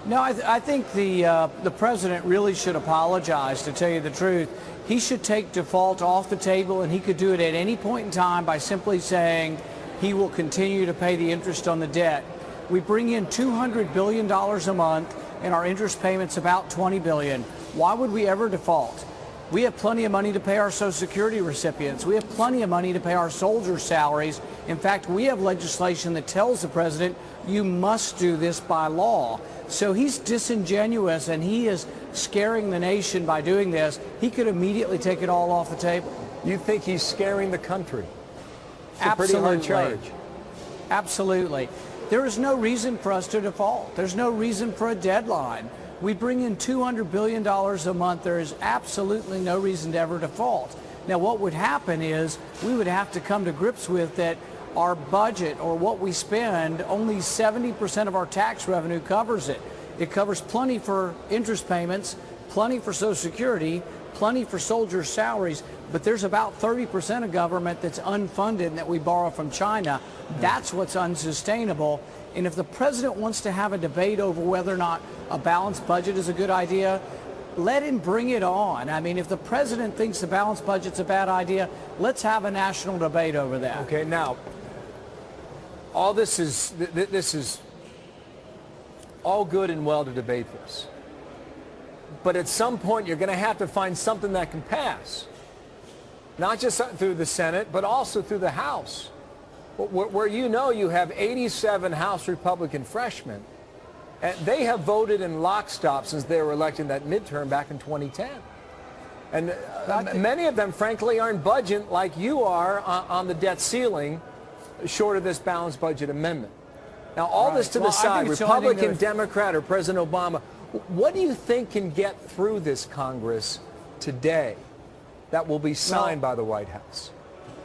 No, I think the president really should apologize, to tell you the truth. He should take default off the table, and he could do it at any point in time by simply saying he will continue to pay the interest on the debt. We bring in $200 billion a month, and our interest payments about $20 billion. Why would we ever default? We have plenty of money to pay our Social Security recipients. We have plenty of money to pay our soldiers' salaries. In fact, we have legislation that tells the president, you must do this by law. So he's disingenuous, and he is scaring the nation by doing this. He could immediately take it all off the table. You think he's scaring the country? It's Absolutely. a pretty hard charge. Absolutely. There is no reason for us to default. There's no reason for a deadline. We bring in $200 billion a month. There is absolutely no reason to ever default. Now, what would happen is we would have to come to grips with that our budget, or what we spend, only 70% of our tax revenue covers it. It covers plenty for interest payments, plenty for Social Security, plenty for soldiers' salaries, but there's about 30% of government that's unfunded and that we borrow from China. That's what's unsustainable. And if the president wants to have a debate over whether or not a balanced budget is a good idea, let him bring it on. I mean, if the president thinks the balanced budget's a bad idea, let's have a national debate over that. Okay, now, all this is all good and well to debate this. But at some point, you're going to have to find something that can pass. Not just through the Senate, but also through the House, where you have 87 House Republican freshmen. And they have voted in lockstep since they were elected in that midterm back in 2010. And many of them, frankly, aren't budging like you are on the debt ceiling, short of this balanced budget amendment. Now, all this to the side, Republican, Democrat, or President Obama, what do you think can get through this Congress today that will be signed by the White House?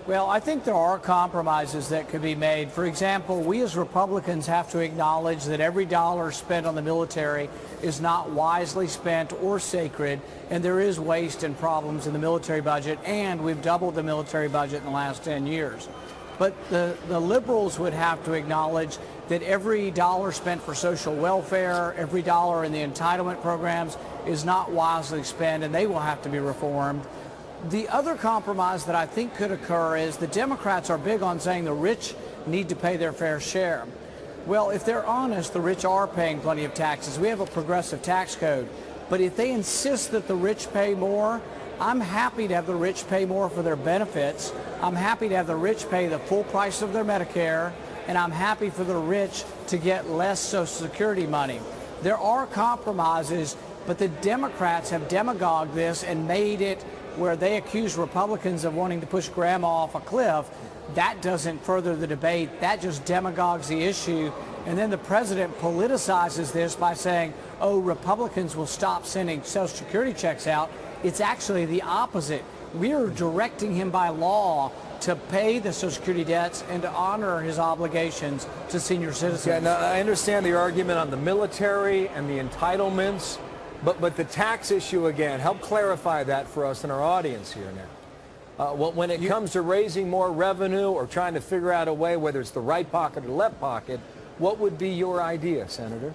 Well, I think there are compromises that could be made. For example, we as Republicans have to acknowledge that every dollar spent on the military is not wisely spent or sacred, and there is waste and problems in the military budget, and we've doubled the military budget in the last 10 years. But the liberals would have to acknowledge that every dollar spent for social welfare, every dollar in the entitlement programs is not wisely spent, and they will have to be reformed. The other compromise that I think could occur is the Democrats are big on saying the rich need to pay their fair share. Well, if they're honest, the rich are paying plenty of taxes. We have a progressive tax code. But if they insist that the rich pay more, I'm happy to have the rich pay more for their benefits. I'm happy to have the rich pay the full price of their Medicare, and I'm happy for the rich to get less Social Security money. There are compromises, but the Democrats have demagogued this and made it where they accuse Republicans of wanting to push grandma off a cliff. That doesn't further the debate. That just demagogues the issue. And then the president politicizes this by saying, oh, Republicans will stop sending Social Security checks out. It's actually the opposite. We are directing him by law to pay the Social Security debts and to honor his obligations to senior citizens. Yeah, now, I understand the argument on the military and the entitlements, but the tax issue, again, help clarify that for us and our audience here now. When it comes to raising more revenue or trying to figure out a way, whether it's the right pocket or the left pocket, what would be your idea, Senator?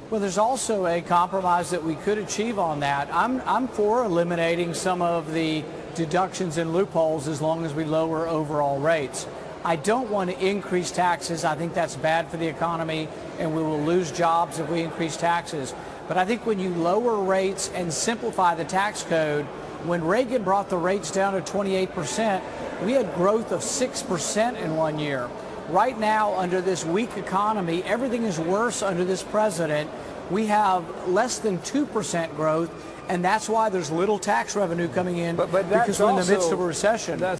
Well, there's also a compromise that we could achieve on that. I'm for eliminating some of the deductions and loopholes as long as we lower overall rates. I don't want to increase taxes. I think that's bad for the economy, and we will lose jobs if we increase taxes. But I think when you lower rates and simplify the tax code, when Reagan brought the rates down to 28%, we had growth of 6% in 1 year. Right now, under this weak economy, everything is worse under this president. We have less than 2% growth, and that's why there's little tax revenue coming in, because we're in the midst of a recession.